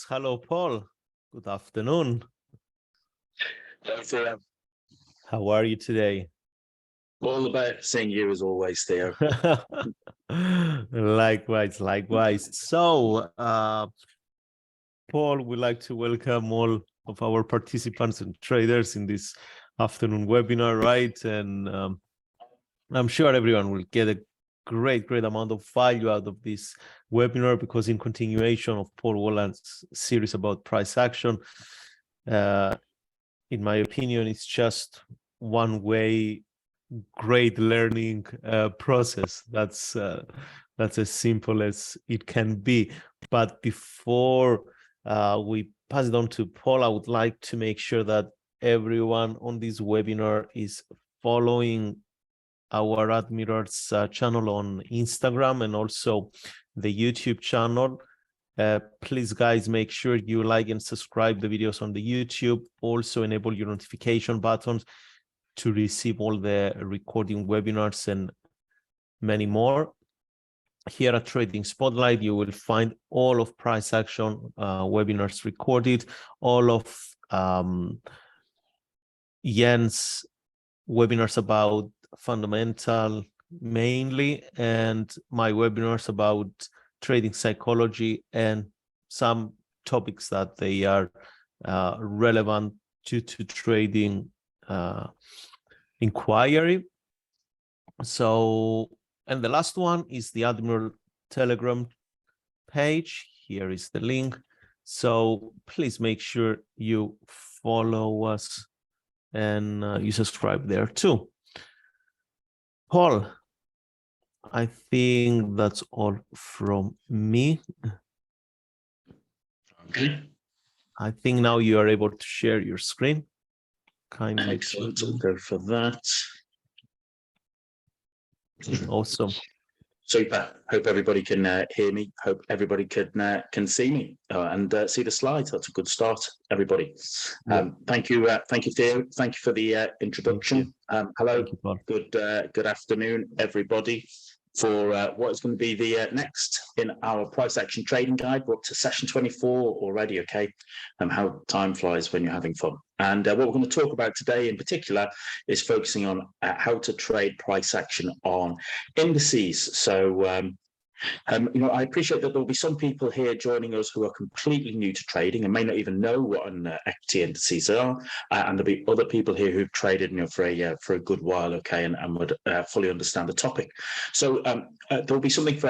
Hello, Paul. Good afternoon. Theo. How are you today? All about seeing you as always, Theo. Likewise. So, Paul, we'd like to welcome all of our participants and traders in this afternoon webinar, right? And I'm sure everyone will get a great amount of value out of this webinar, because in continuation of Paul Wallace's series about price action, in my opinion, it's just one way great learning process. That's as simple as it can be. But before we pass it on to Paul, I would like to make sure that everyone on this webinar is following our Admirals channel on Instagram and also the YouTube channel. Please, guys, make sure you like and subscribe the videos on the YouTube. Also enable your notification buttons to receive all the recording webinars and many more. Here at Trading Spotlight, you will find all of price action webinars recorded, all of Jens' webinars about fundamental mainly, and my webinars about trading psychology and some topics that they are relevant to trading inquiry. So, and the last one is the Admiral Telegram page. Here is the link. So please make sure you follow us and you subscribe there too. Paul, I think that's all from me. Okay. I think now you are able to share your screen. Kindly. Excellent. We'll go for that. Awesome. Super. Hope everybody can hear me. Hope everybody can see me and see the slides. That's a good start, everybody. Thank you, Theo. Thank you for the introduction. Hello. You, good afternoon, everybody. For what is going to be the next in our price action trading guide. We're up to session 24 already, okay? How time flies when you're having fun. And what we're going to talk about today in particular is focusing on how to trade price action on indices. So, I appreciate that there'll be some people here joining us who are completely new to trading and may not even know what an equity indices are, and there'll be other people here who've traded for a good while, okay, and would fully understand the topic. So there'll be something for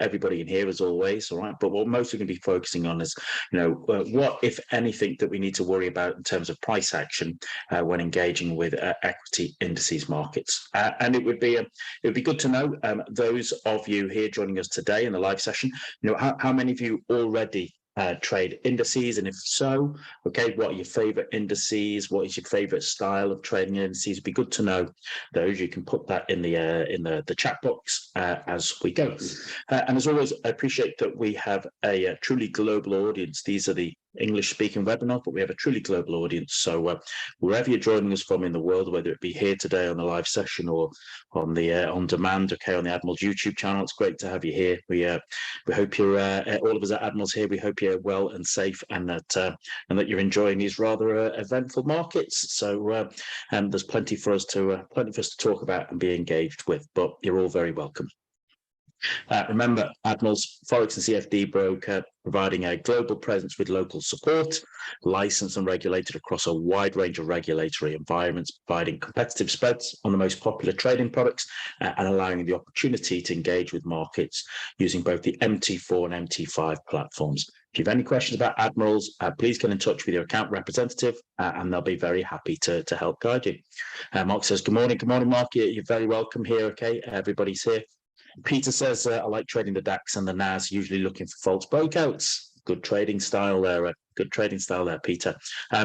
everybody in here as always, all right. But what we're mostly going to be focusing on is, what, if anything, that we need to worry about in terms of price action when engaging with equity indices markets. And it would be good to know, those of you here joining us today in the live session, how many of you already trade indices, and if so, okay, what are your favorite indices? What is your favorite style of trading indices? It'd be good to know those. You can put that in the chat box as we go. And as always, I appreciate that we have a truly global audience. These are the English-speaking webinar, but we have a truly global audience. So wherever you're joining us from in the world, whether it be here today on the live session or on the on demand, okay, on the Admirals YouTube channel, it's great to have you here. We hope you're all of us at Admirals here. We hope you're well and safe, and that you're enjoying these rather eventful markets. So there's plenty for us to talk about and be engaged with. But you're all very welcome. Remember, Admirals, Forex and CFD broker, providing a global presence with local support, licensed and regulated across a wide range of regulatory environments, providing competitive spreads on the most popular trading products and allowing the opportunity to engage with markets using both the MT4 and MT5 platforms. If you have any questions about Admirals, please get in touch with your account representative and they'll be very happy to help guide you. Mark says, good morning, Mark. You're very welcome here, okay? Everybody's here. Peter says, I like trading the DAX and the NAS, usually looking for false breakouts. Good trading style there. Peter.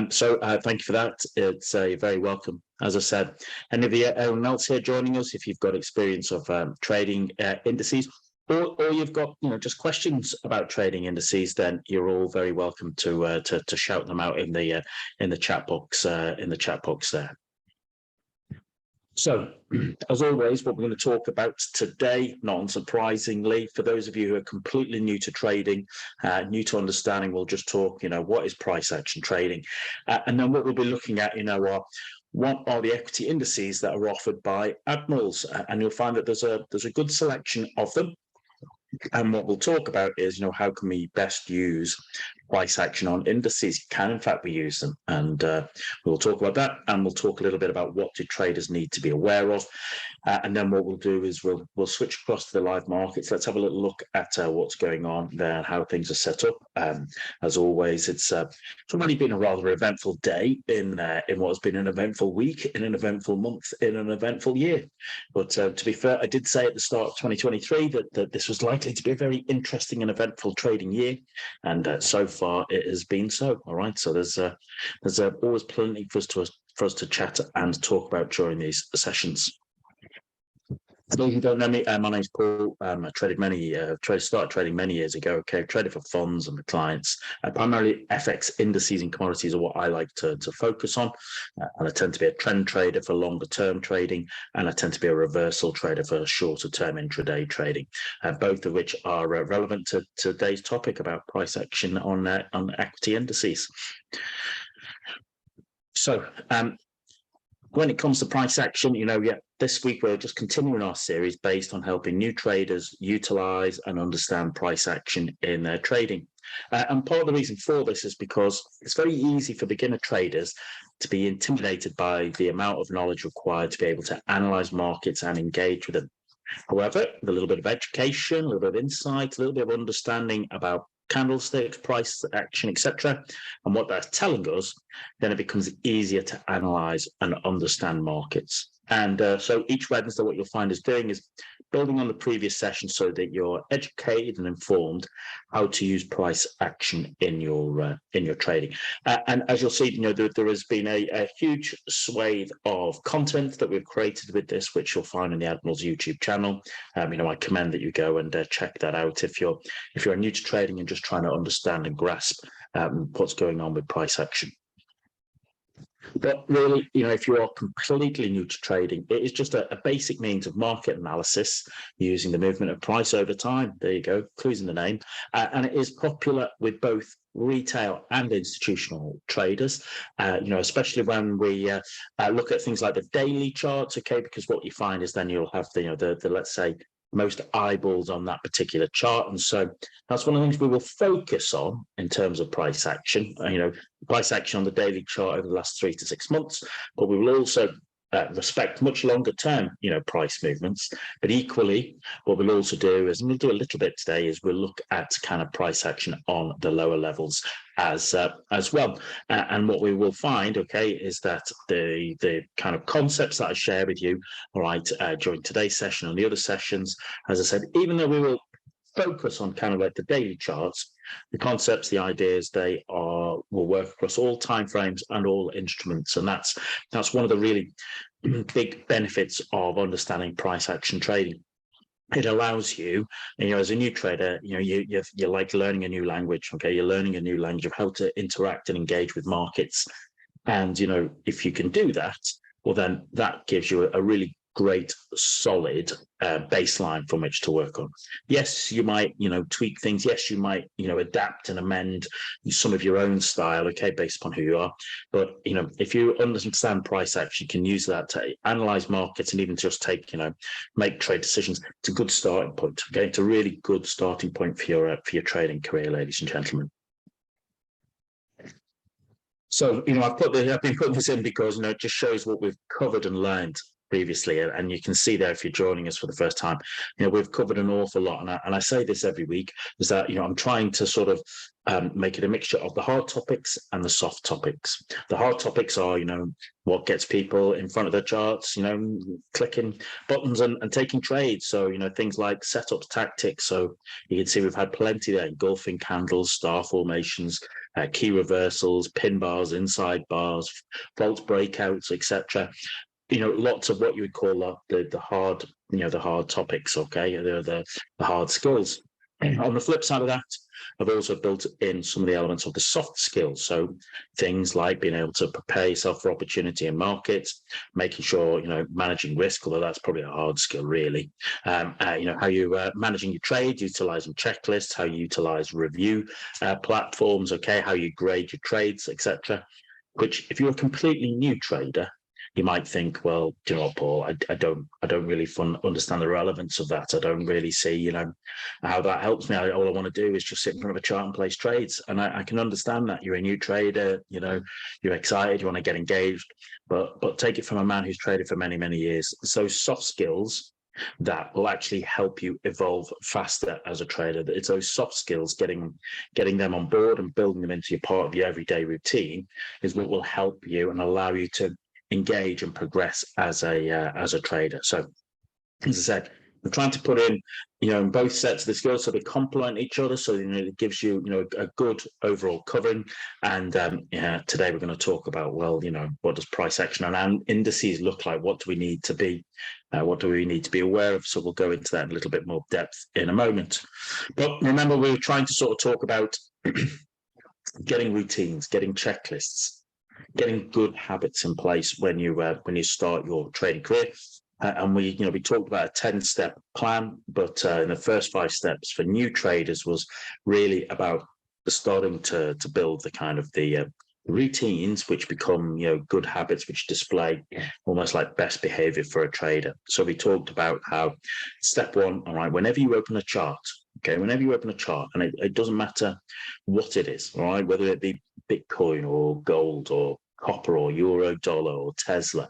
So thank you for that. It's you're very welcome. As I said, anyone else here joining us, if you've got experience of trading indices, or you've got just questions about trading indices, then you're all very welcome to shout them out in the chat box there. So, as always, what we're going to talk about today, not unsurprisingly, for those of you who are completely new to trading, new to understanding, we'll just talk, what is price action trading? And then what we'll be looking at, are what are the equity indices that are offered by Admirals? And you'll find that there's a good selection of them. And what we'll talk about is, how can we best use price action on indices? Can in fact we use them? And we'll talk about that, and we'll talk a little bit about what do traders need to be aware of. And then what we'll do is we'll switch across to the live markets. Let's have a little look at what's going on there and how things are set up. As always, it's already been a rather eventful day in what has been an eventful week, in an eventful month, in an eventful year. But to be fair, I did say at the start of 2023 that this was likely to be a very interesting and eventful trading year, and so far it has been so. All right, so there's always plenty for us to chat and talk about during these sessions. For those who don't know me, my name's Paul. I started trading many years ago. Okay, traded for funds and for clients. Primarily FX indices and commodities are what I like to focus on. And I tend to be a trend trader for longer term trading, and I tend to be a reversal trader for shorter term intraday trading, both of which are relevant to today's topic about price action on equity indices. So, when it comes to price action, this week we're just continuing our series based on helping new traders utilize and understand price action in their trading. And part of the reason for this is because it's very easy for beginner traders to be intimidated by the amount of knowledge required to be able to analyze markets and engage with them. However, with a little bit of education, a little bit of insight, a little bit of understanding about candlesticks, price action, etc., and what that's telling us, then it becomes easier to analyze and understand markets. And so each Wednesday, what you'll find us doing is building on the previous session so that you're educated and informed how to use price action in your trading. And as you'll see, there has been a huge swathe of content that we've created with this, which you'll find in the Admirals YouTube channel. I commend that you go and check that out if you're new to trading and just trying to understand and grasp what's going on with price action. But really, if you are completely new to trading, it is just a basic means of market analysis using the movement of price over time. There you go, clues in the name. And it is popular with both retail and institutional traders, especially when we look at things like the daily charts, okay, because what you find is then you'll have the let's say, most eyeballs on that particular chart. And so that's one of the things we will focus on in terms of price action, price action on the daily chart over the last 3 to 6 months, but we will also respect much longer term, price movements. But equally, what we'll also do is, and we'll do a little bit today, is we'll look at kind of price action on the lower levels as well. And what we will find, okay, is that the kind of concepts that I share with you, all right, during today's session and the other sessions, as I said, even though we will focus on kind of like the daily charts, the concepts, the ideas, will work across all timeframes and all instruments, and that's one of the really big benefits of understanding price action trading. It allows you, as a new trader, you're like learning a new language. Okay, you're learning a new language of how to interact and engage with markets, and if you can do that, well, then that gives you a really great solid baseline from which to work on. Yes, you might tweak things. Yes, you might adapt and amend some of your own style, okay, based upon who you are. But if you understand price action, you can use that to analyze markets and even just make trade decisions. It's a good starting point. Okay, it's a really good starting point for your trading career, ladies and gentlemen. So I've been putting this in because it just shows what we've covered and learned previously, and you can see there if you're joining us for the first time, we've covered an awful lot, and I say this every week, is that I'm trying to sort of make it a mixture of the hard topics and the soft topics. The hard topics are what gets people in front of their charts, clicking buttons and taking trades. So things like setups, tactics. So you can see we've had plenty there: engulfing candles, star formations, key reversals, pin bars, inside bars, false breakouts, etc. Lots of what you would call the hard, the hard topics, okay, the hard skills. On the flip side of that, I've also built in some of the elements of the soft skills. So things like being able to prepare yourself for opportunity in markets, making sure, managing risk, although that's probably a hard skill really. How you managing your trade, utilizing checklists, how you utilize review platforms, okay, how you grade your trades, etc. Which if you're a completely new trader, you might think, well, do you know what, Paul, I don't really understand the relevance of that. I don't really see, how that helps me. All I want to do is just sit in front of a chart and place trades. And I can understand that. You're a new trader, you're excited, you want to get engaged, but take it from a man who's traded for many, many years. So soft skills that will actually help you evolve faster as a trader. It's those soft skills, getting them on board and building them into your part of your everyday routine is what will help you and allow you to engage and progress as a trader. So, as I said, we're trying to put in, both sets of the skills so they complement each other. So, it gives you, a good overall covering. And today we're going to talk about, well, what does price action and indices look like? What do we need to be? What do we need to be aware of? So we'll go into that in a little bit more depth in a moment. But remember, we were trying to sort of talk about getting routines, getting checklists, getting good habits in place when you start your trading career. And we talked about a 10-step plan, but in the first 5 steps for new traders was really about starting to build the kind of the routines which become good habits which display almost like best behavior for a trader. So we talked about how step 1, all right, whenever you open a chart, and it doesn't matter what it is, all right, whether it be Bitcoin or gold or copper or euro dollar or Tesla,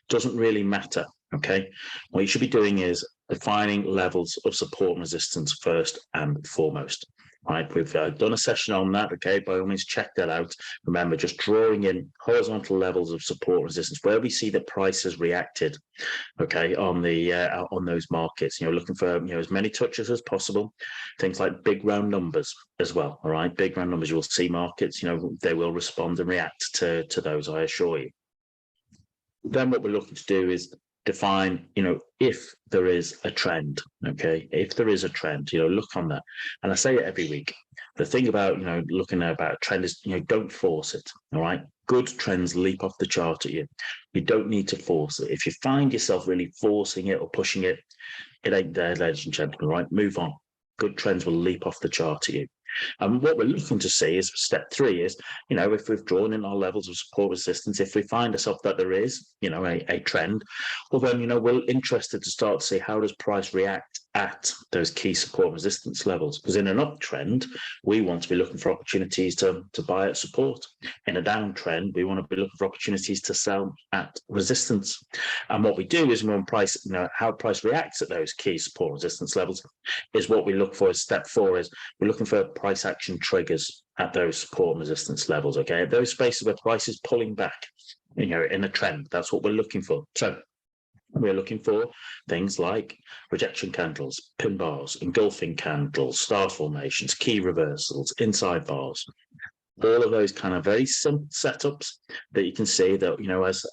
doesn't really matter. Okay, what you should be doing is defining levels of support and resistance first and foremost. Right, we've done a session on that. Okay, by all means, check that out. Remember, just drawing in horizontal levels of support and resistance where we see that price has reacted. Okay, on those markets, looking for as many touches as possible. Things like big round numbers as well. All right, big round numbers. You will see markets. They will respond and react to those. I assure you. Then what we're looking to do is define, if there is a trend, okay? If there is a trend, look on that. And I say it every week. The thing about, looking about a trend is, don't force it, all right? Good trends leap off the chart at you. You don't need to force it. If you find yourself really forcing it or pushing it, it ain't there, ladies and gentlemen, right? Move on. Good trends will leap off the chart at you. And what we're looking to see is step 3 is, if we've drawn in our levels of support resistance, if we find ourselves that there is, a trend, well, then, we're interested to start to see how does price react at those key support resistance levels. Because in an uptrend, we want to be looking for opportunities to buy at support. In a downtrend, we want to be looking for opportunities to sell at resistance. And what we do is when price, how price reacts at those key support resistance levels is what we look for as step 4 is we're looking for price action triggers at those support and resistance levels, okay? At those spaces where price is pulling back, in a trend, that's what we're looking for. So we're looking for things like rejection candles, pin bars, engulfing candles, star formations, key reversals, inside bars, all of those kind of very simple setups that you can see that,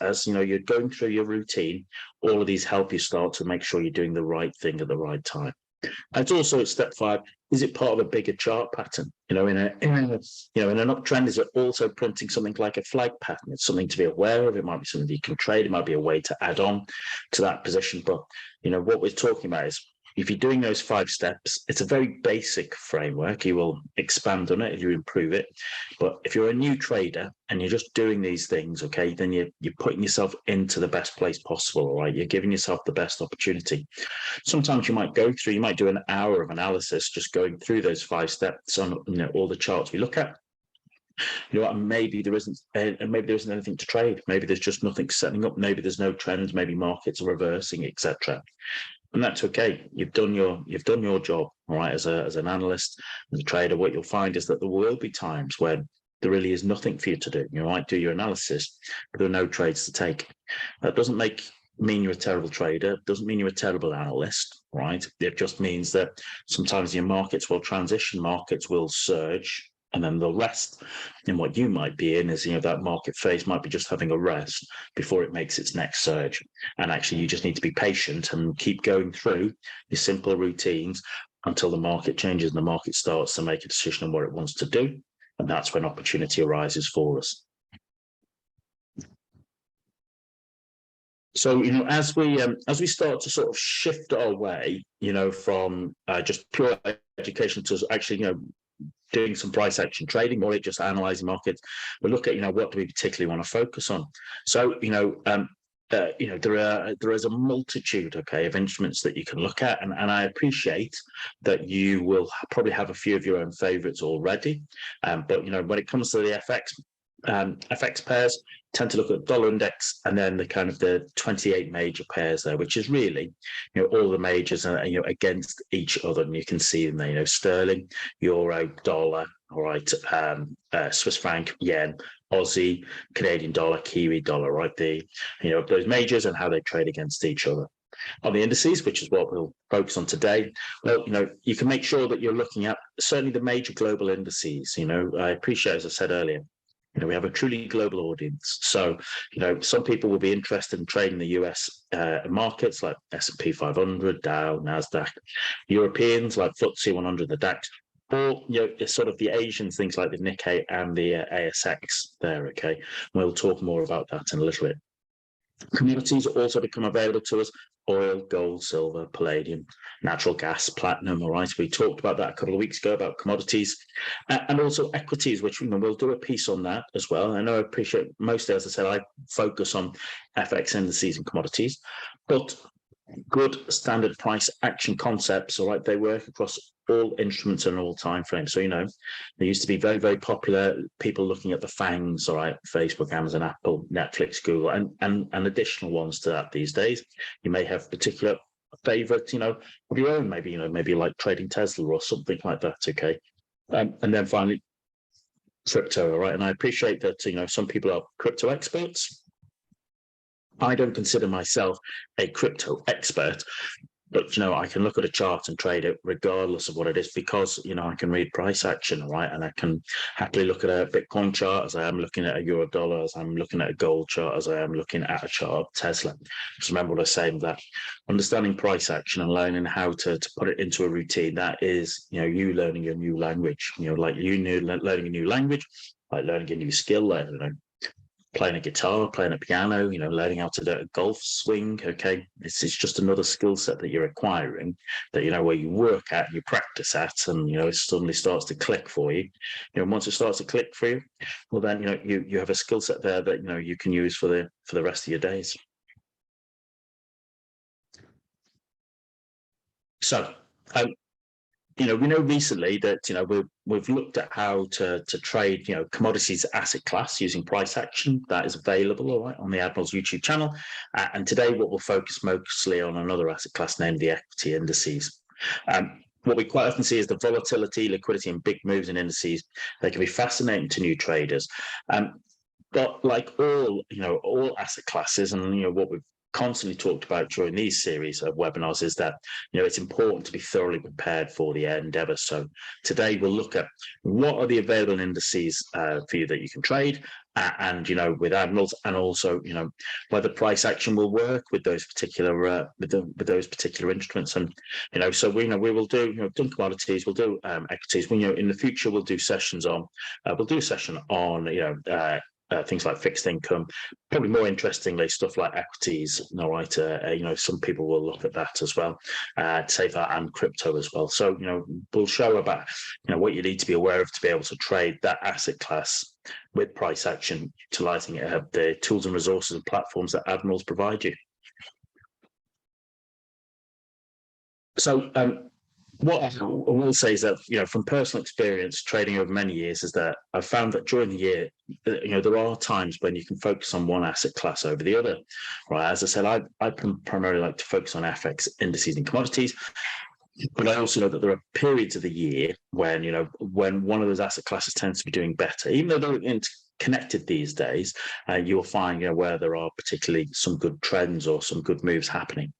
as you're going through your routine, all of these help you start to make sure you're doing the right thing at the right time. It's also at step 5, is it part of a bigger chart pattern? In an uptrend, is it also printing something like a flag pattern? It's something to be aware of. It might be something you can trade. It might be a way to add on to that position. But, what we're talking about is if you're doing those 5 steps, it's a very basic framework. You will expand on it if you improve it. But if you're a new trader and you're just doing these things, okay, then you're putting yourself into the best place possible, all right? You're giving yourself the best opportunity. Sometimes you might do an hour of analysis just going through those 5 steps on all the charts we look at. And maybe there isn't anything to trade. Maybe there's just nothing setting up. Maybe there's no trends. Maybe markets are reversing, etc. And that's okay. You've done your job, all right, as an analyst, as a trader. What you'll find is that there will be times when there really is nothing for you to do. You might do your analysis, but there are no trades to take. That doesn't mean you're a terrible trader. It doesn't mean you're a terrible analyst, right? It just means that sometimes your markets will transition, markets will surge, and then the rest in what you might be in is, that market phase might be just having a rest before it makes its next surge. And actually, you just need to be patient and keep going through your simple routines, until the market changes and the market starts to make a decision on what it wants to do. And that's when opportunity arises for us. So, as we start to sort of shift our way, from just pure education to actually, doing some price action trading, or just analyzing markets, we look at, what do we particularly want to focus on? So, there is a multitude, of instruments that you can look at, and I appreciate that you will probably have a few of your own favorites already. But when it comes to the FX pairs, tend to look at dollar index and then the 28 major pairs there, which is really, all the majors are, against each other, and you can see them there, sterling, euro, dollar, all right, Swiss franc, yen, Aussie, Canadian dollar, Kiwi dollar, right? Those majors and how they trade against each other. On the indices, which is what we'll focus on today, well, you can make sure that you're looking at certainly the major global indices. I appreciate, as I said earlier, we have a truly global audience. So, some people will be interested in trading the US markets like S&P 500, Dow, NASDAQ, Europeans like FTSE 100, the DAX, or, sort of the Asians, things like the Nikkei and the ASX there, okay? We'll talk more about that in a little bit. Commodities also become available to us: oil, gold, silver, palladium, natural gas, platinum. All right, we talked about that a couple of weeks ago about commodities, and also equities, which we'll do a piece on that as well. I know I appreciate mostly, as I said, I focus on FX indices and commodities, but good standard price action concepts, all right, they work across all instruments and all time frames. So, they used to be very, very popular, people looking at the FANGs, all right, Facebook, Amazon, Apple, Netflix, Google, and additional ones to that these days. You may have particular favorite, of your own, maybe like trading Tesla or something like that, okay? And then finally, crypto, all right? And I appreciate that, some people are crypto experts. I don't consider myself a crypto expert, but, I can look at a chart and trade it regardless of what it is, because, I can read price action, right? And I can happily look at a Bitcoin chart as I am looking at a euro dollar, as I'm looking at a gold chart, as I am looking at a chart of Tesla. Just remember what I was saying, that understanding price action and learning how to put it into a routine, that is, you learning a new language, like learning a new language, like learning a new skill, like, playing a guitar, playing a piano, learning how to do a golf swing, okay? It's just another skill set that you're acquiring, that, where you work at, you practice at, and, it suddenly starts to click for you. Once it starts to click for you, well, then, you have a skill set there that, you can use for the rest of your days. So, we know recently that, we've looked at how to trade, commodities asset class using price action. That is available, all right, on the Admirals YouTube channel. And today, what we'll focus mostly on another asset class named the equity indices. What we quite often see is the volatility, liquidity, and big moves in indices. They can be fascinating to new traders. But like all asset classes, and, what we've constantly talked about during these series of webinars, is that it's important to be thoroughly prepared for the endeavor. So today we'll look at what are the available indices for you that you can trade, and with Admirals, and also whether price action will work with those particular with those particular instruments. And so we will do done commodities, we'll do equities. In the future we'll do sessions on we'll do a session on things like fixed income, probably more interestingly stuff like equities. All right, some people will look at that as well, save that, and crypto as well. So we'll show about what you need to be aware of to be able to trade that asset class with price action, utilizing the tools and resources and platforms that Admirals provide you. So what I will say is that, from personal experience trading over many years, is that I've found that during the year, there are times when you can focus on one asset class over the other. Right, as I said, I primarily like to focus on FX indices and commodities, but I also know that there are periods of the year when when one of those asset classes tends to be doing better, even though they're interconnected these days. You'll find where there are particularly some good trends or some good moves happening.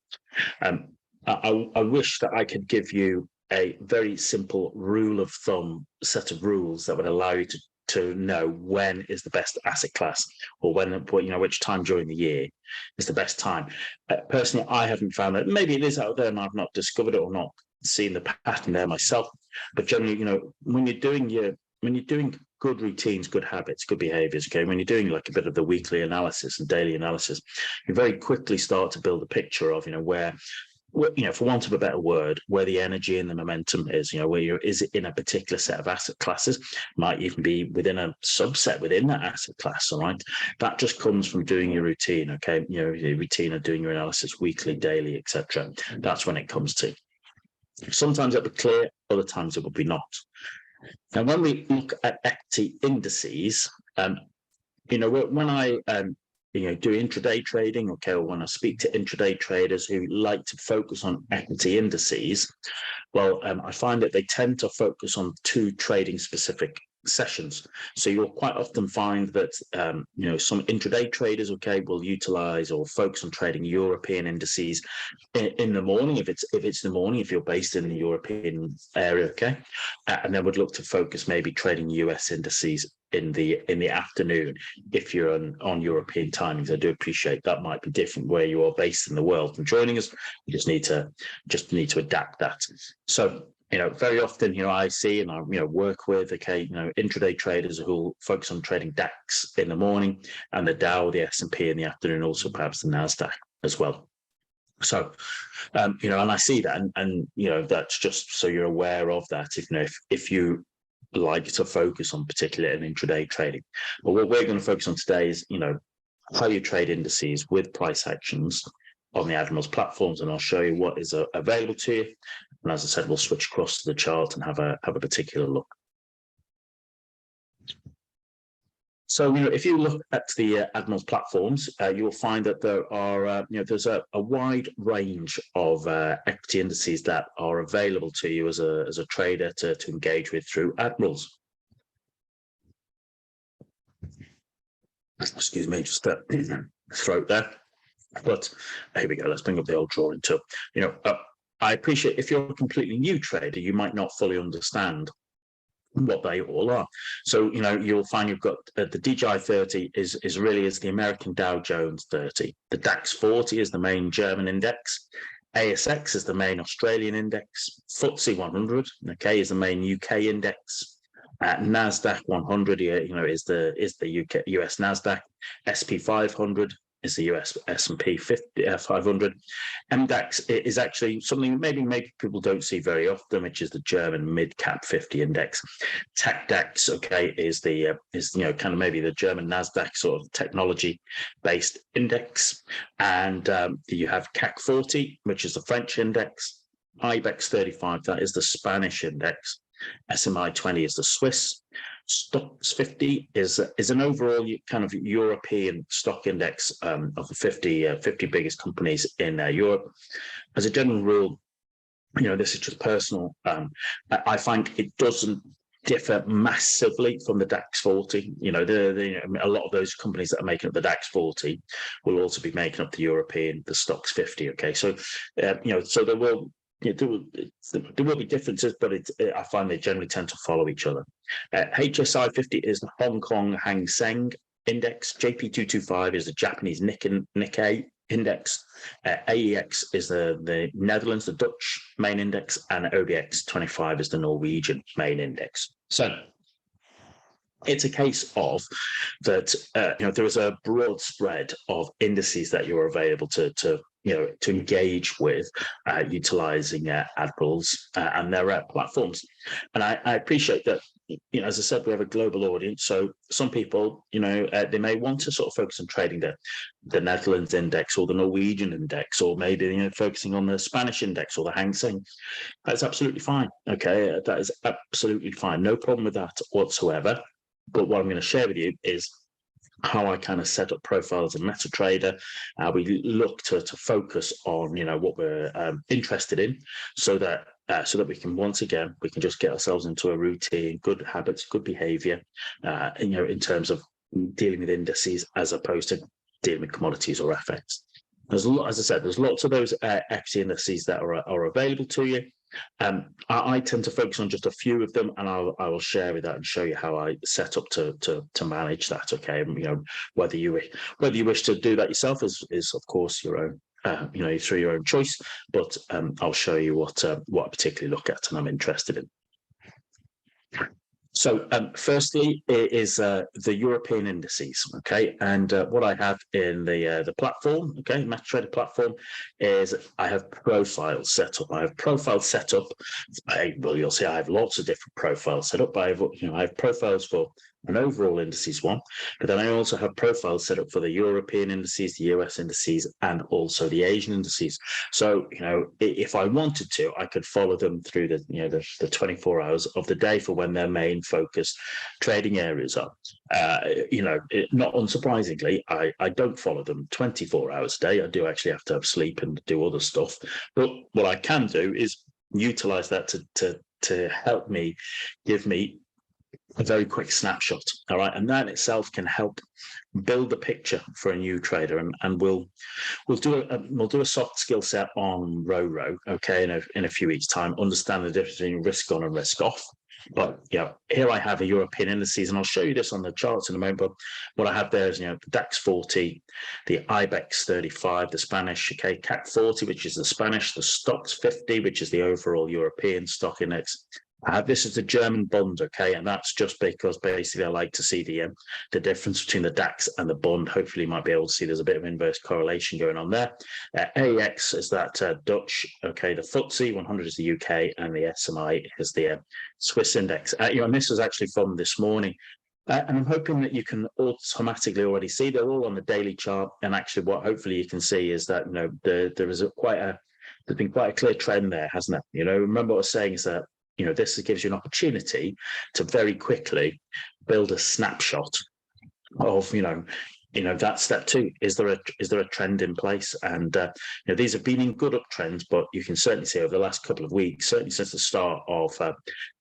I wish that I could give you a very simple rule of thumb set of rules that would allow you to know when is the best asset class, or which time during the year is the best time. Personally, I haven't found that. Maybe it is out there and I've not discovered it or not seen the pattern there myself. But generally, when you're doing good routines, good habits, good behaviors, okay, when you're doing like a bit of the weekly analysis and daily analysis, you very quickly start to build a picture of, where, for want of a better word, where the energy and the momentum is, is it in a particular set of asset classes, might even be within a subset within that asset class, all right? That just comes from doing your routine, okay? Your routine of doing your analysis weekly, daily, etc. That's when it comes to. Sometimes it'll be clear, other times it will be not. Now, when we look at equity indices, when I do intraday trading, okay, or when I speak to intraday traders who like to focus on equity indices, well, I find that they tend to focus on two trading specific sessions. So you'll quite often find that some intraday traders, okay, will utilize or focus on trading European indices in the morning, if it's the morning, if you're based in the European area, okay, and then would look to focus maybe trading US indices in the afternoon if you're on European timings. I do appreciate that might be different where you are based in the world from joining us. You just need to adapt that. So very often, I see and I, work with, okay, intraday traders who focus on trading DAX in the morning and the Dow, the S&P in the afternoon, also perhaps the NASDAQ as well. So, and I see that, and that's just so you're aware of that. If you like to focus on particularly in intraday trading, but what we're going to focus on today is, how you trade indices with price actions on the Admirals platforms, and I'll show you what is available to you. And as I said, we'll switch across to the chart and have a particular look. So, if you look at the Admirals platforms, you will find that there are, there's a wide range of equity indices that are available to you as a trader to engage with through Admirals. Excuse me, just throat there. But here we go. Let's bring up the old drawing tool. I appreciate if you're a completely new trader, you might not fully understand what they all are. So, you'll find you've got the DJI 30 is the American Dow Jones 30. The DAX 40 is the main German index. ASX is the main Australian index. FTSE 100, okay, is the main UK index. NASDAQ 100, is the US NASDAQ. SP 500 is the US S&P 500. MDAX is actually something maybe people don't see very often, which is the German mid-cap 50 index. TechDAX, okay, is kind of maybe the German NASDAQ sort of technology-based index. And you have CAC 40, which is the French index. IBEX 35, that is the Spanish index. SMI 20 is the Swiss. Stocks 50 is an overall kind of European stock index of the 50 biggest companies in Europe. As a general rule, this is just personal. I find it doesn't differ massively from the DAX 40. A lot of those companies that are making up the DAX 40 will also be making up the stocks 50. Okay, so so there will be differences, but I find they generally tend to follow each other. HSI 50 is the Hong Kong Hang Seng index. JP225 is the Japanese Nikkei index. AEX is the Netherlands, the Dutch main index, and OBX 25 is the Norwegian main index. So it's a case of that, there is a broad spread of indices that you're available to engage with utilizing Admirals and their platforms. And I appreciate that, as I said, we have a global audience. So some people, they may want to sort of focus on trading the Netherlands index or the Norwegian index, or maybe, focusing on the Spanish index or the Hang Seng. That's absolutely fine. Okay, that is absolutely fine. No problem with that whatsoever. But what I'm going to share with you is how I kind of set up profiles in MetaTrader. We look to focus on, what we're interested in, so that we can, once again, we can just get ourselves into a routine, good habits, good behavior, in terms of dealing with indices as opposed to dealing with commodities or FX. As I said, there's lots of those equity indices that are available to you. I tend to focus on just a few of them, and I will share with that and show you how I set up to manage that. Okay, whether you wish to do that yourself is of course your own through your own choice, but I'll show you what I particularly look at and I'm interested in. So firstly, it is the European indices, okay? And what I have in the platform, okay, MetaTrader platform, is I have profiles set up. I have profiles set up. Well, you'll see I have lots of different profiles set up. I have profiles for an overall indices one, but then I also have profiles set up for the European indices, the US indices, and also the Asian indices. So, if I wanted to, I could follow them through the 24 hours of the day for when their main focus trading areas are. Not unsurprisingly, I don't follow them 24 hours a day. I do actually have to have sleep and do other stuff. But what I can do is utilize that to help me, give me a very quick snapshot. All right, and that itself can help build a picture for a new trader, and we'll do a soft skill set on row, okay, in a few weeks time, understand the difference between risk on and risk off. But here I have a European indices, and I'll show you this on the charts in a moment. But what I have there is the DAX 40, the IBEX 35, the Spanish, okay, CAC 40, which is the Spanish, the Stocks 50, which is the overall European stock index. This is the German bond, okay, and that's just because basically I like to see the difference between the DAX and the bond. Hopefully, you might be able to see there's a bit of inverse correlation going on there. AEX is that Dutch, okay, the FTSE 100 is the UK, and the SMI is the Swiss index. And this is actually from this morning. And I'm hoping that you can automatically already see they're all on the daily chart. And actually, what hopefully you can see is that there's been quite a clear trend there, hasn't it? Remember what I was saying is that this gives you an opportunity to very quickly build a snapshot of that step two. Is there a trend in place? And these have been in good uptrends, but you can certainly see over the last couple of weeks, certainly since the start of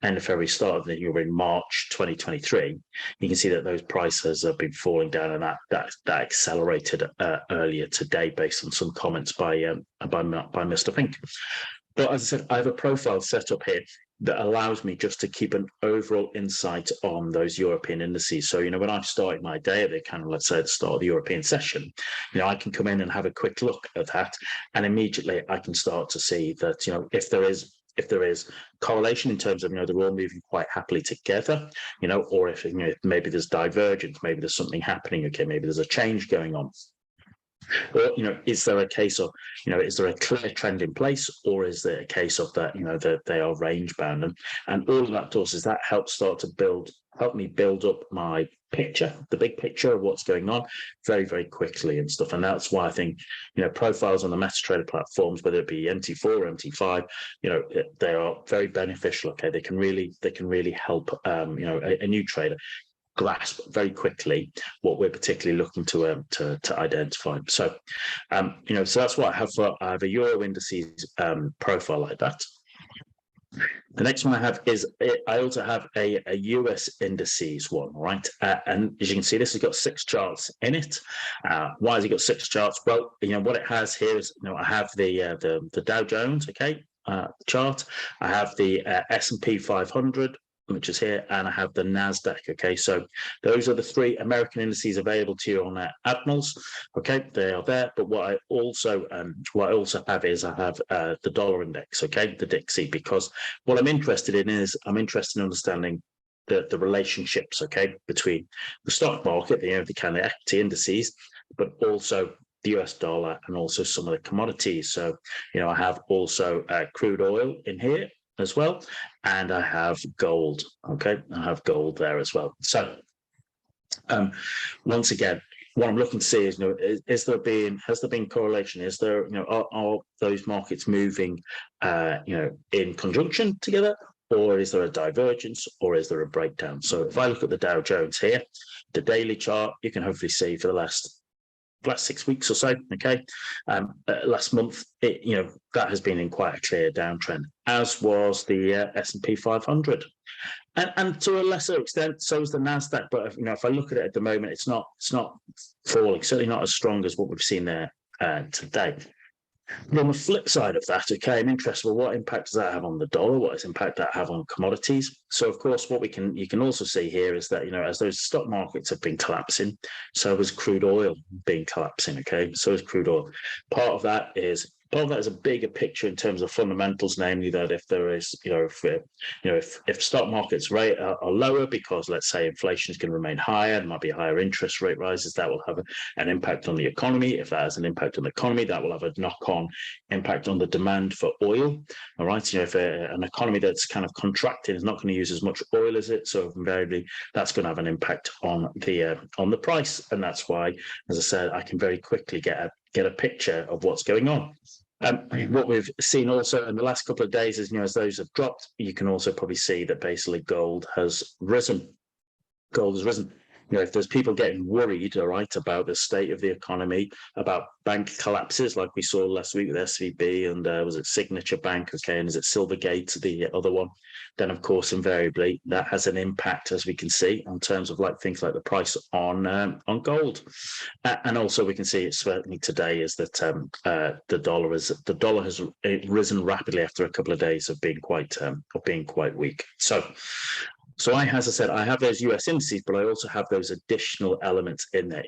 end of February, start of in March 2023, you can see that those prices have been falling down, and that accelerated earlier today based on some comments by Mr. Fink. But as I said, I have a profile set up here that allows me just to keep an overall insight on those European indices. So, when I've started my day at let's say at the start of the European session, I can come in and have a quick look at that, and immediately I can start to see that, if there is correlation in terms of, they're all moving quite happily together, or if maybe there's divergence, maybe there's something happening, okay, maybe there's a change going on. Or, is there a case of, is there a clear trend in place, or is there a case of that, that they are range bound? And all of that does is that helps help me build up my picture, the big picture of what's going on very, very quickly and stuff. And that's why I think, profiles on the MetaTrader platforms, whether it be MT4 or MT5, they are very beneficial. Okay. They can really help, a new trader grasp very quickly what we're particularly looking to identify. So, so that's what I have a Euro indices profile like that. The next one I have is I also have a US indices one, right? And as you can see, this has got 6 charts in it. Why has it got 6 charts? Well, what it has here is, I have the Dow Jones, okay, chart. I have the S&P 500. Which is here, and I have the NASDAQ, okay? So those are the 3 American indices available to you on Admirals, okay? They are there, but what I also have is I have the dollar index, okay? The Dixie, because what I'm interested in understanding the relationships, okay, between the stock market, the kind of equity indices, but also the US dollar and also some of the commodities. So, I have also crude oil in here as well, and I have gold. Okay, I have gold there as well. So, once again, what I'm looking to see is, has there been correlation? Is there, are those markets moving, in conjunction together, or is there a divergence, or is there a breakdown? So, if I look at the Dow Jones here, the daily chart, you can hopefully see for the last 6 weeks or so, okay, last month, that has been in quite a clear downtrend, as was the S&P 500, and to a lesser extent, so is the NASDAQ. But if I look at it at the moment, it's not falling, certainly not as strong as what we've seen there today. But on the flip side of that, okay, I'm interested, well, what impact does that have on the dollar? What does impact that have on commodities? So, of course, what you can also see here is that, as those stock markets have been collapsing, so has crude oil been collapsing, okay? So is crude oil. Part of that is a bigger picture in terms of fundamentals, namely that if there is, if stock markets rate are lower because, let's say, inflation is going to remain higher, there might be higher interest rate rises, that will have an impact on the economy. If that has an impact on the economy, that will have a knock-on impact on the demand for oil. All right, if an economy that's kind of contracting is not going to use as much oil as it, so invariably that's going to have an impact on the price, and that's why, as I said, I can very quickly get a picture of what's going on. What we've seen also in the last couple of days is, as those have dropped, you can also probably see that basically gold has risen. If there's people getting worried, all right, about the state of the economy, about bank collapses like we saw last week with SVB and was it Signature Bank, okay, and is it Silvergate, the other one, then of course invariably that has an impact, as we can see, in terms of things like the price on gold, and also we can see it certainly today is that the dollar has risen rapidly after a couple of days of being quite weak. So as I said, I have those US indices, but I also have those additional elements in there.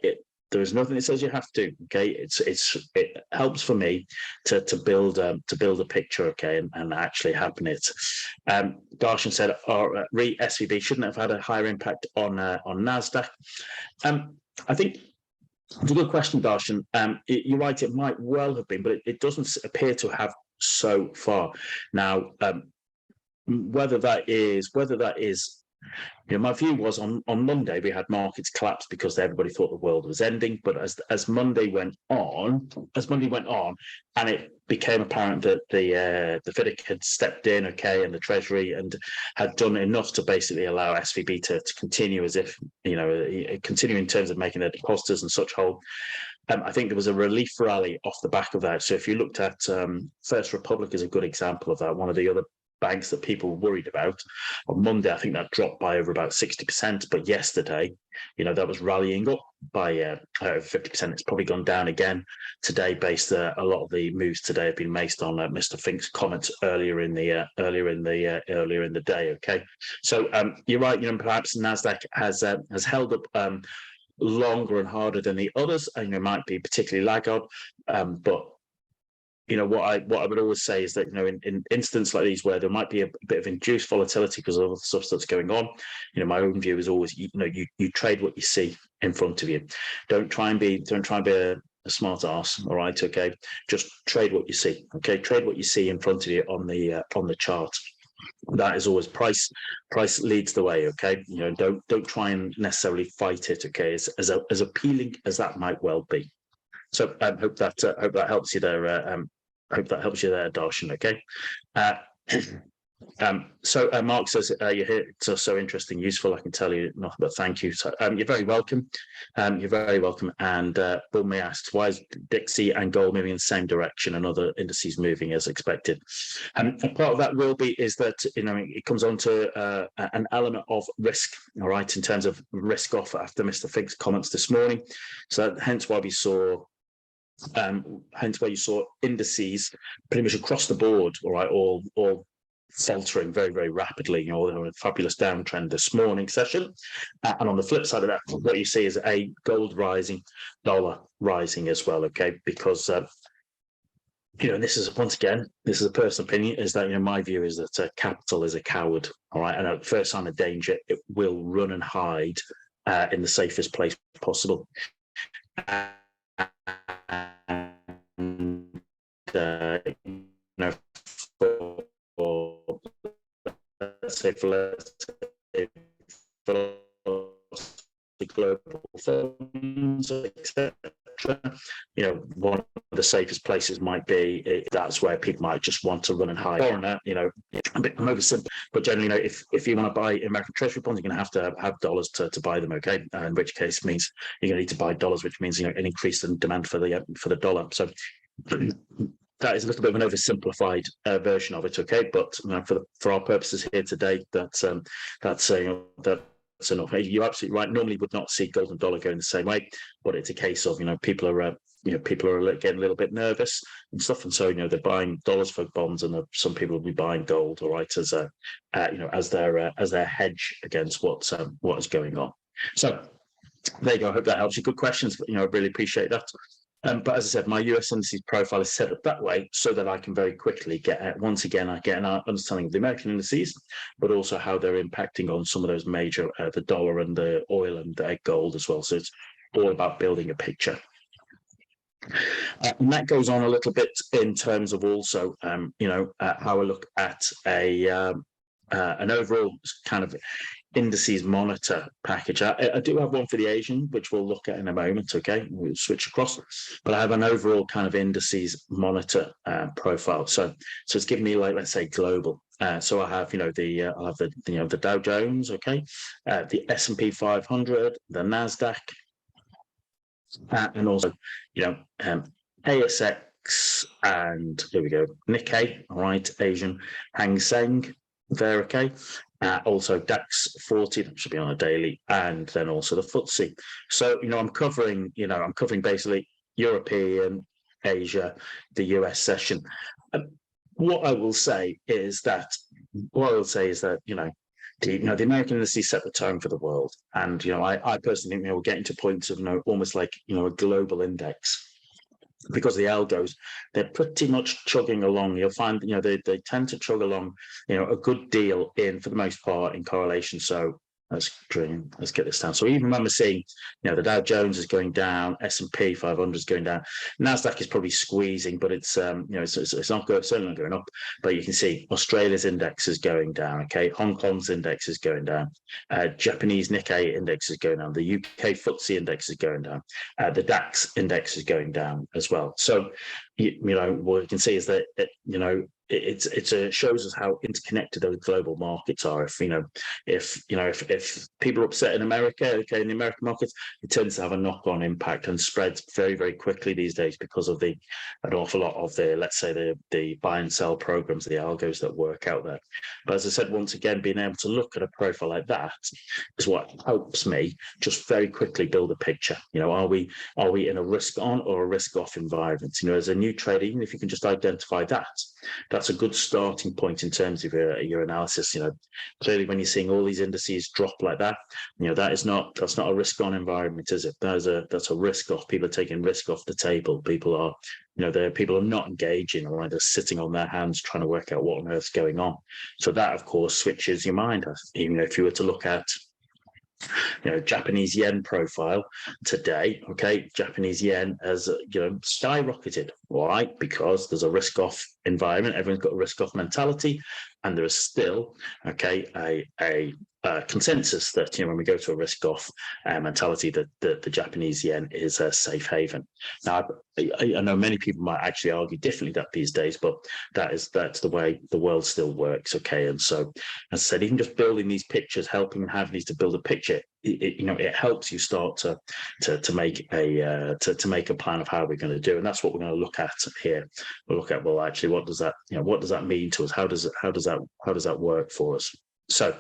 There is nothing that says you have to. Okay, it helps for me to build a picture. Okay, and actually happen it. Darshan said, SVB shouldn't have had a higher impact on Nasdaq. I think it's a good question, Darshan. You're right; it might well have been, but it doesn't appear to have so far. Now, whether that is. My view was on Monday we had markets collapse because everybody thought the world was ending. But as Monday went on, and it became apparent that the FIDC had stepped in, okay, and the Treasury and had done enough to basically allow SVB to continue as if continue in terms of making their depositors and such whole. I think there was a relief rally off the back of that. So if you looked at First Republic is a good example of that, one of the other banks that people were worried about. On Monday, I think that dropped by over about 60%, but yesterday, that was rallying up by 50%. It's probably gone down again today, based a lot of the moves today have been based on Mr. Fink's comments earlier in the day. Okay, so you're right. Perhaps Nasdaq has held up longer and harder than the others, and it might be particularly laggard, but. What I would always say is that, in instances like these where there might be a bit of induced volatility because of all the stuff that's going on, my own view is always, you trade what you see in front of you. Don't try and be a smart ass. All right. Okay. Just trade what you see. Okay. Trade what you see in front of you on the chart. That is always price leads the way. Okay. Don't try and necessarily fight it. Okay. As appealing as that might well be. So I hope that helps you there. Darshan. Okay. So Mark says you're here. It's so interesting, useful. I can tell you nothing but thank you. So you're very welcome. You're very welcome. And Bill May asks, why is Dixie and gold moving in the same direction and other indices moving as expected? And part of that will be is that it comes on to an element of risk. All right, in terms of risk off after Mr. Fink's comments this morning. So hence why we saw. Hence why you saw indices pretty much across the board, all right, all faltering very, very rapidly. There was a fabulous downtrend this morning session. And on the flip side of that, what you see is a gold rising, dollar rising as well, okay? Because, and this is, once again, this is a personal opinion, is that, my view is that capital is a coward, all right? And at first sign of danger, it will run and hide in the safest place possible. For global funds, etc. One of the safest places might be that's where people might just want to run and hide. Foreigner, a bit oversimple, but generally, if you want to buy American Treasury bonds, you're going to have dollars to buy them. Okay, in which case means you're going to need to buy dollars, which means an increase in demand for the dollar. So that is a little bit of an oversimplified version of it. Okay, but for our purposes here today, that's enough. You're absolutely right. Normally would not see gold and dollar going the same way, but it's a case of people are people are getting a little bit nervous and stuff, and so they're buying dollars for bonds, and some people will be buying gold, all right, as as their hedge against what is going on. So there you go. I hope that helps you. Good questions. I really appreciate that. But as I said, my US indices profile is set up that way so that I can very quickly get, once again, I get an understanding of the American indices, but also how they're impacting on some of those major, the dollar and the oil and the gold as well. So it's all about building a picture. And that goes on a little bit in terms of also, how I look at an overall kind of indices monitor package. I do have one for the Asian, which we'll look at in a moment. Okay, we'll switch across, but I have an overall kind of indices monitor profile. So it's giving me, like, let's say global. So I have, I'll have the Dow Jones, okay, the S&P 500, the Nasdaq, and also, ASX, and here we go, Nikkei, all right, Asian, Hang Seng there, okay. Also DAX 40, that should be on a daily, and then also the FTSE. So, I'm covering basically European, Asia, the US session. What I will say is that, the American indices set the tone for the world. And, I personally think we're getting to points of, almost like, a global index. Because the algos, they're pretty much chugging along. You'll find, they tend to chug along, a good deal for the most part, in correlation. So let's get this down. So even when we're seeing, the Dow Jones is going down, S&P 500 is going down, Nasdaq is probably squeezing, but it's it's not certainly not going up. But you can see Australia's index is going down. Okay, Hong Kong's index is going down. Japanese Nikkei index is going down. The UK FTSE index is going down. The DAX index is going down as well. So what you can see is that it shows us how interconnected those global markets are. If people are upset in America, okay, in the American markets, it tends to have a knock-on impact and spreads very, very quickly these days because of an awful lot of let's say the buy and sell programs, the algos that work out there. But as I said, once again, being able to look at a profile like that is what helps me just very quickly build a picture. Are we in a risk on or a risk off environment? As a new trader, even if you can just identify that's a good starting point in terms of your analysis. Clearly when you're seeing all these indices drop like that, that's not a risk on environment, is it? That's a risk off. People are taking risk off the table. People are not engaging, or they're sitting on their hands trying to work out what on earth's going on. So that, of course, switches your mind. Even if you were to look at Japanese yen profile today, okay, Japanese yen has skyrocketed, all right, because there's a risk off environment. Everyone's got a risk off mentality, and there is still a consensus that when we go to a risk off mentality, that the Japanese yen is a safe haven. Now, I know many people might actually argue differently that these days, but that's the way the world still works. Okay, and so as I said, even just building these pictures, helping and having these to build a picture, it helps you start to make a plan of how we're going to do, and that's what we're going to look at here. We'll look at, well, actually, what does that mean to us? How does that work for us? So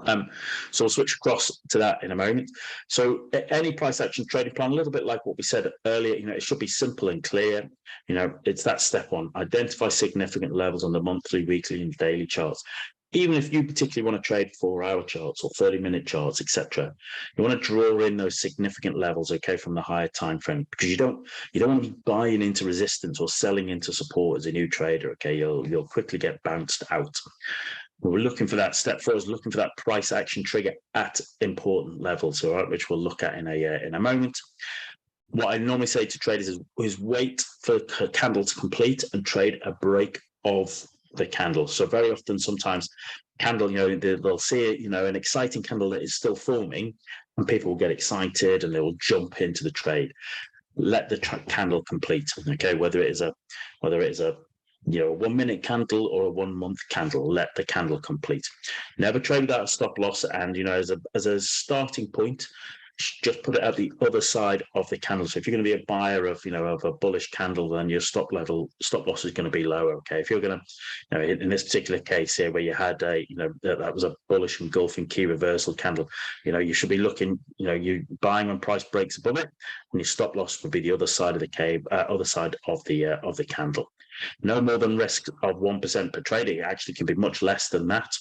we'll switch across to that in a moment. So any price action trading plan, a little bit like what we said earlier, it should be simple and clear. It's that step one: identify significant levels on the monthly, weekly, and daily charts. Even if you particularly want to trade 4-hour charts or 30-minute charts, etc., you want to draw in those significant levels, okay, from the higher time frame, because you don't want to be buying into resistance or selling into support as a new trader. Okay, you'll quickly get bounced out. We're looking for that step first, looking for that price action trigger at important levels, all right, which we'll look at in a moment. What I normally say to traders is wait for a candle to complete and trade a break of the candle. So very often, sometimes candle, they'll see an exciting candle that is still forming, and people will get excited and they will jump into the trade. Let the candle complete. Okay, whether it is a 1-minute candle or a 1-month candle, let the candle complete. Never trade without a stop loss. And as a starting point, just put it at the other side of the candle. So if you're going to be a buyer of, of a bullish candle, then your stop loss is going to be lower. Okay. If you're going to, in this particular case here, where you had that was a bullish engulfing key reversal candle, you should be looking, you buying when price breaks above it, and your stop loss would be the other side of the other side of the candle. No more than risk of 1% per trade. It actually can be much less than that.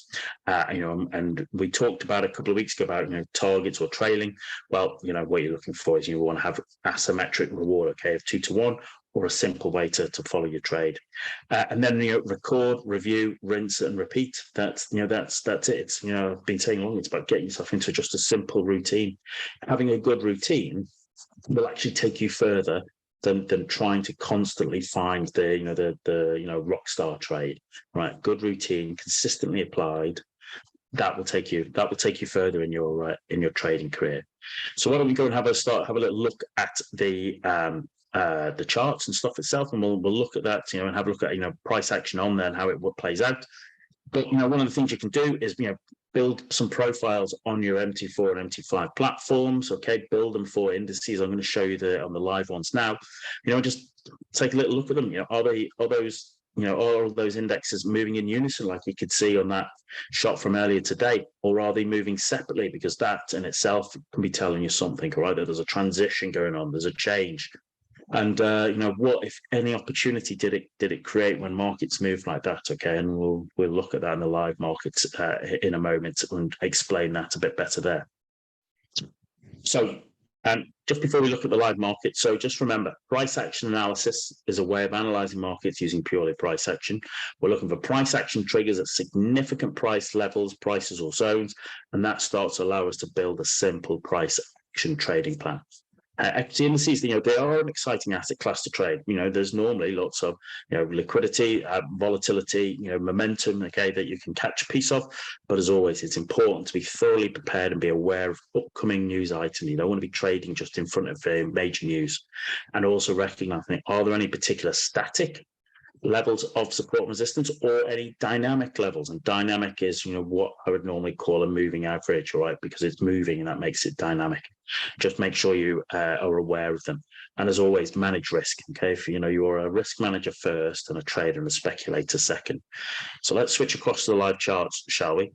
And we talked about a couple of weeks ago about, targets or trailing. Well, what you're looking for is you want to have asymmetric reward, okay, of 2 to 1, or a simple way to follow your trade. And then, record, review, rinse and repeat. That's it. It's, I've been saying long, it's about getting yourself into just a simple routine. Having a good routine will actually take you further than trying to constantly find the rock star trade. Right, good routine, consistently applied. That will take you further in your trading career. So why don't we go and have a little look at the charts and stuff itself, and we'll look at that, and have a look at price action on there and how it plays out. But one of the things you can do is build some profiles on your MT4 and MT5 platforms. Okay, build them for indices. I'm going to show you on the live ones now. Just take a little look at them. Are all those indexes moving in unison, like you could see on that shot from earlier today, or are they moving separately? Because that in itself can be telling you something, right? That there's a transition going on, there's a change. And what, if any, opportunity did it create when markets move like that? Okay, and we'll look at that in the live markets in a moment and explain that a bit better there. So just before we look at the live market, so just remember, price action analysis is a way of analyzing markets using purely price action. We're looking for price action triggers at significant price levels, prices or zones, and that starts to allow us to build a simple price action trading plan. Equity indices, they are an exciting asset class to trade. There's normally lots of, liquidity, volatility, momentum, okay, that you can catch a piece of. But as always, it's important to be thoroughly prepared and be aware of upcoming news items. You don't want to be trading just in front of major news, and also recognizing, are there any particular static levels of support and resistance, or any dynamic levels? And dynamic is, what I would normally call a moving average, right? Because it's moving and that makes it dynamic. Just make sure you are aware of them. And as always, manage risk. Okay, if you're a risk manager first and a trader and a speculator second. So let's switch across to the live charts, shall we?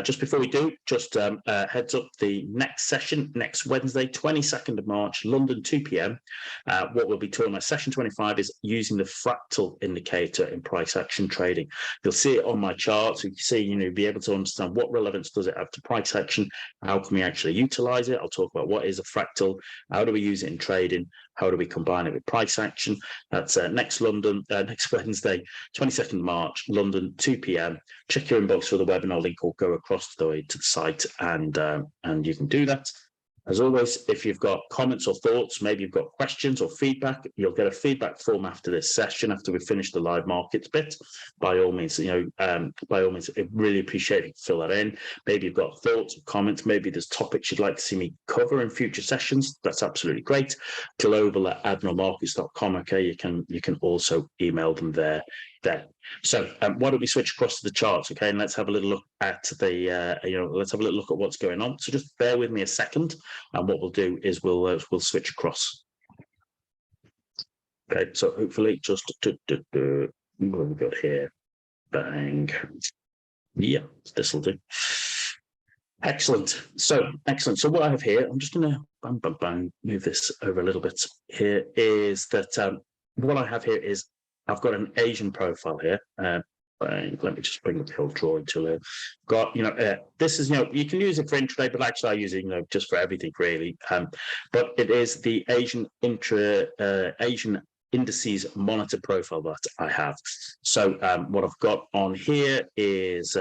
Just before we do, just heads up, the next session, next Wednesday, 22nd of March, London, 2 p.m. What we'll be talking about, session 25, is using the fractal indicator in price action trading. You'll see it on my chart, so you can see, be able to understand what relevance does it have to price action, how can we actually utilize it. I'll talk about what is a fractal, how do we use it in trading, how do we combine it with price action. That's next Wednesday, 22nd of March, London, 2 p.m. Check your inbox for the webinar link, or go across to the site and you can do that. As always, if you've got comments or thoughts, maybe you've got questions or feedback, you'll get a feedback form after this session, after we finish the live markets bit. By all means, I really appreciate if you fill that in. Maybe you've got thoughts or comments. Maybe there's topics you'd like to see me cover in future sessions. That's absolutely great. global@admiralmarkets.com. Okay, you can also email them there. So why don't we switch across to the charts, okay? And let's have a little look at let's have a little look at what's going on. So just bear with me a second, and what we'll do is we'll switch across. Okay, so hopefully just what have we got here? Bang. Yeah, this will do. Excellent. So what I have here, I'm just going to move this over a little bit. Here is that what I have here is, I've got an Asian profile here. Let me just bring up the old drawing tool here. Got, this is, you can use it for intraday, but actually I use it, just for everything really. But it is the Asian indices monitor profile that I have. So what I've got on here is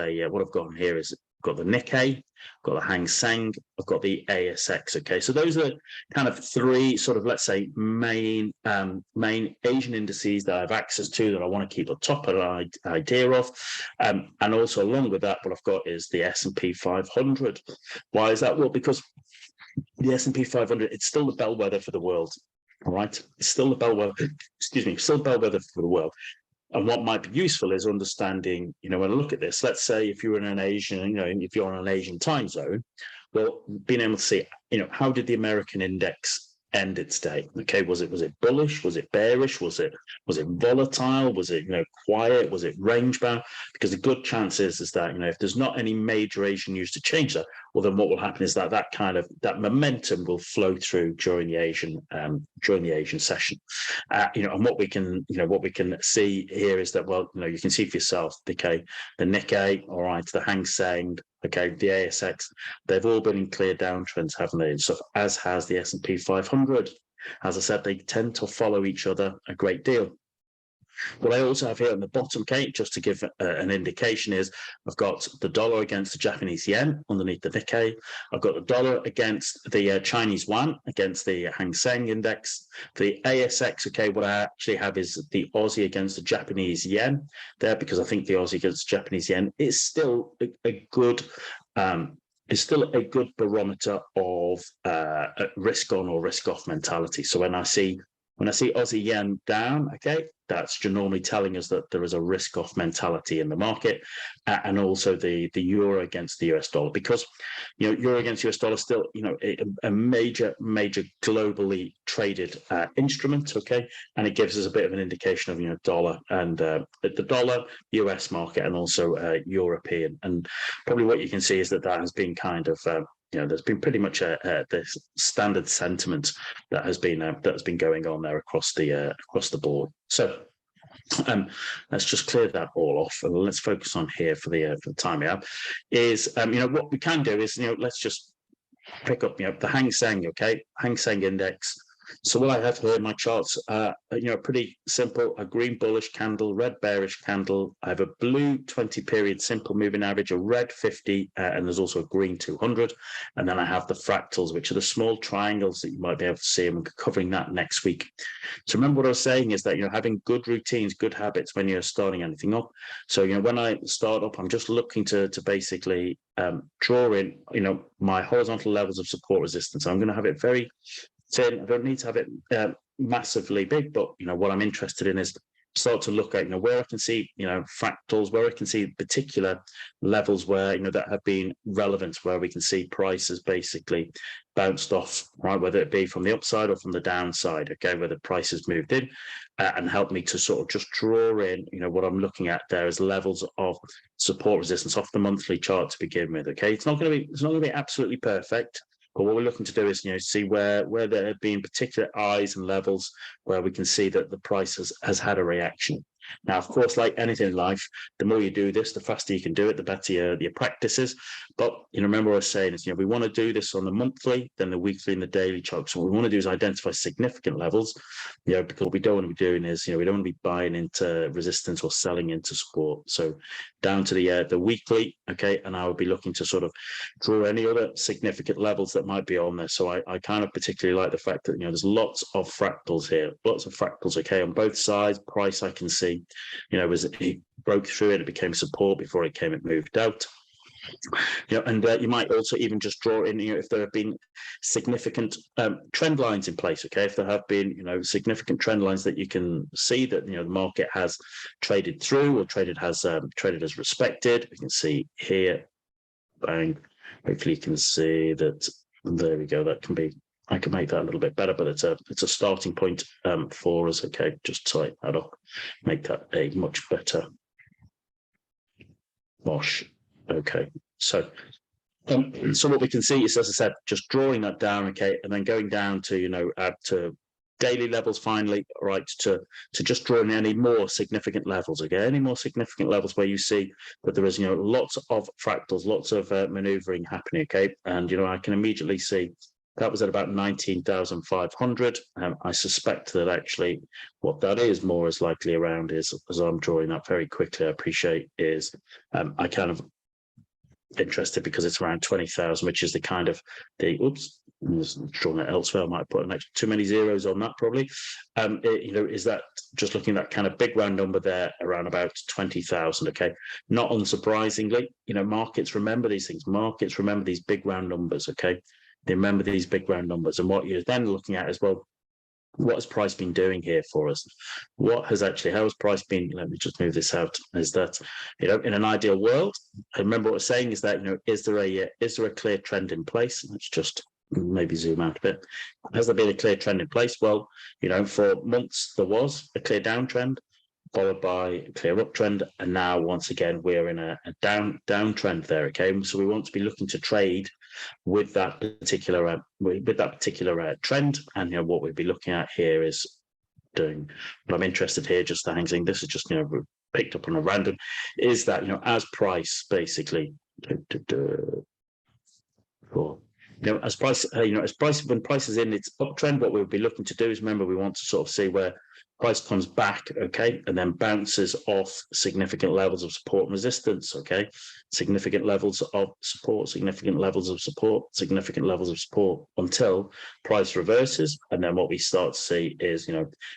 got the Nikkei, got the Hang Seng, I've got the ASX. Okay, so those are kind of three sort of, let's say, main Asian indices that I have access to, that I want to keep on top of an idea of. And also along with that, what I've got is the S&P 500. Why is that? Well, because the S&P 500, it's still the bellwether for the world. All right, it's still the bellwether. Still bellwether for the world. And what might be useful is understanding, when I look at this, let's say if you're in an Asian, if you're on an Asian time zone, Well, being able to see, how did the American index end its day? Okay, was it bullish? Was it bearish? Was it volatile? Was it quiet? Was it range bound? Because the good chance is that if there's not any major Asian news to change that, well, then what will happen is that that momentum will flow through during the Asian session. And what we can see here is that, well, you can see for yourself, okay, the Nikkei, all right, the Hang Seng, okay, the ASX, they've all been in clear downtrends, haven't they? And so, as has the S&P 500. As I said, they tend to follow each other a great deal. What I also have here on the bottom, Kate, just to give an indication, is I've got the dollar against the Japanese yen underneath the Nikkei. I've got the dollar against the Chinese yuan against the Hang Seng index. The ASX, okay, what I actually have is the Aussie against the Japanese yen there, because I think the Aussie against the Japanese yen is still a good barometer of risk on or risk off mentality. So when I see Aussie yen down, okay, that's normally telling us that there is a risk-off mentality in the market, and also the euro against the US dollar, because euro against US dollar is still a major globally traded instrument, okay, and it gives us a bit of an indication of dollar and the dollar, US market, and also European. And probably what you can see is that has been kind of there's been pretty much this standard sentiment that has been going on there across the board. So let's just clear that all off, and let's focus on here for the time we have. Is what we can do is let's just pick up the Hang Seng, okay, Hang Seng index. So what I have here in my charts, pretty simple: a green bullish candle, red bearish candle. I have a blue 20-period simple moving average, a red 50, and there's also a green 200. And then I have the fractals, which are the small triangles that you might be able to see, and we're covering that next week. So remember what I was saying is that having good routines, good habits when you're starting anything up. So when I start up, I'm just looking to basically draw in my horizontal levels of support resistance. I'm going to have it very thin. I don't need to have it massively big, but what I'm interested in is start to look at where I can see fractals, where I can see particular levels where that have been relevant, where we can see prices basically bounced off, right, whether it be from the upside or from the downside, okay, where the prices moved in, and help me to sort of just draw in what I'm looking at there as levels of support resistance off the monthly chart to begin with. Okay, it's not going to be absolutely perfect. But what we're looking to do is, see where there have been particular eyes and levels where we can see that the price has had a reaction. Now, of course, like anything in life, the more you do this, the faster you can do it, the better your practice is. But remember what I was saying is, we want to do this on the monthly, then the weekly, and the daily chart. So what we want to do is identify significant levels, because what we don't want to be doing is, we don't want to be buying into resistance or selling into support. So down to the weekly, okay, and I would be looking to sort of draw any other significant levels that might be on there. So I kind of particularly like the fact that there's lots of fractals here, okay, on both sides. Price I can see, as it broke through it became support before it moved out. And you might also even just draw in, if there have been significant trend lines in place, okay, if there have been, significant trend lines that you can see that, the market has traded through or traded as respected. We can see here, bang, hopefully you can see that, there we go, I can make that a little bit better, but it's a starting point for us, okay, just type that up, make that a much better wash. Okay, so what we can see is, as I said, just drawing that down, okay, and then going down to to daily levels finally, right, to just draw in any more significant levels, okay, any more significant levels where you see that there is lots of fractals, lots of maneuvering happening, okay, and I can immediately see that was at about 19,500. I suspect that actually what that is more is likely around is, as I'm drawing that very quickly, I appreciate, is I kind of interested because it's around 20,000, which is the kind of oops, I'm drawn it elsewhere. I might put too many zeros on that probably. Is that just looking at that kind of big round number there around about 20,000? Okay, not unsurprisingly, markets remember these things. Markets remember these big round numbers. Okay, they remember these big round numbers, and what you're then looking at as well what has price been doing here for us? How has price been? Let me just move this out. Is that, in an ideal world, I remember what I was saying is that, is there a clear trend in place? Let's just maybe zoom out a bit. Has there been a clear trend in place? Well, for months there was a clear downtrend, followed by a clear uptrend, and now once again we're in a downtrend there. Okay, so we want to be looking to trade with that particular trend, and what we'd be looking at here is doing what I'm interested here. Just the thing, this is just picked up on a random, is that as price basically as price when price is in its uptrend, what we'll be looking to do is, remember, we want to sort of see where price comes back, okay, and then bounces off significant levels of support and resistance, okay, significant levels of support, significant levels of support, significant levels of support, until price reverses. And then what we start to see is,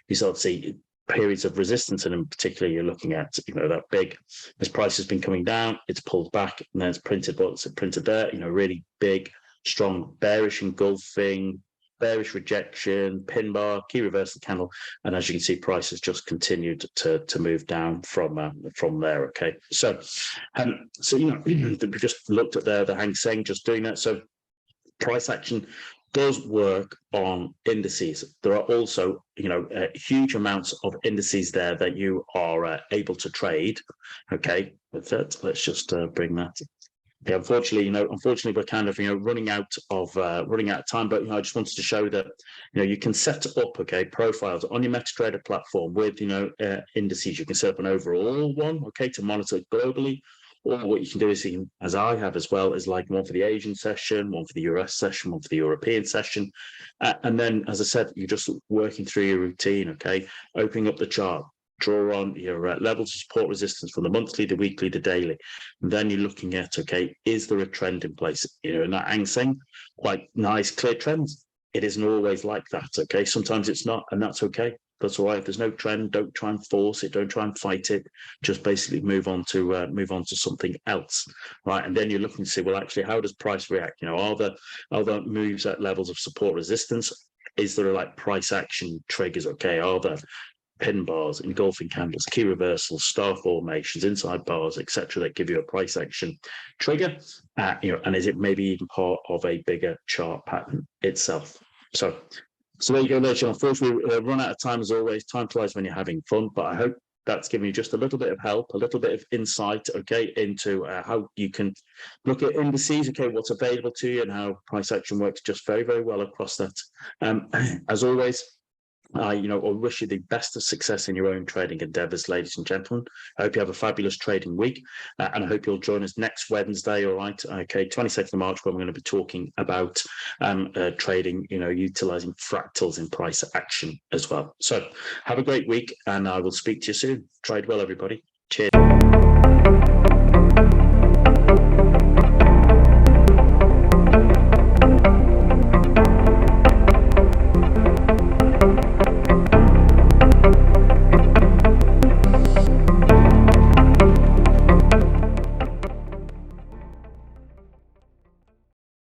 we start to see periods of resistance, and in particular you're looking at that big, as price has been coming down, it's pulled back, and then it's printed what's printed there, really big, strong bearish engulfing, bearish rejection, pin bar, key reversal candle, and as you can see, price has just continued to move down from there. Okay, so we just looked at the Hang Seng just doing that. So price action does work on indices. There are also huge amounts of indices there that you are able to trade. Okay, with that, let's just bring that. Yeah, unfortunately, we're kind of running out of time. But I just wanted to show that you can set up profiles on your MetaTrader platform with indices. You can set up an overall one, to monitor globally. Or what you can do is, as I have as well, is like one for the Asian session, one for the US session, one for the European session, and then, as I said, you're just working through your routine. Opening up the chart. Draw on your levels of support resistance from the monthly, the weekly, the daily. And then you're looking at, is there a trend in place? In that Hang Seng, quite nice, clear trends. It isn't always like that, Sometimes it's not, and that's okay. That's all right. If there's no trend, don't try and force it. Don't try and fight it. Just basically move on to something else, right? And then you're looking to see, well, actually, how does price react? Are there moves at levels of support resistance? Is there price action triggers? Are there pin bars, engulfing candles, key reversals, star formations, inside bars, etc., that give you a price action trigger? And is it maybe even part of a bigger chart pattern itself? So there you go, ladies. Unfortunately, we run out of time as always. Time flies when you're having fun, but I hope that's given you just a little bit of help, a little bit of insight, into how you can look at indices, what's available to you, and how price action works just very, very well across that. As always, I wish you the best of success in your own trading endeavors, ladies and gentlemen. I hope you have a fabulous trading week, and I hope you'll join us next Wednesday, all right? 22nd of March, when we're going to be talking about trading, utilizing fractals in price action as well. So have a great week, and I will speak to you soon. Trade well, everybody. Cheers.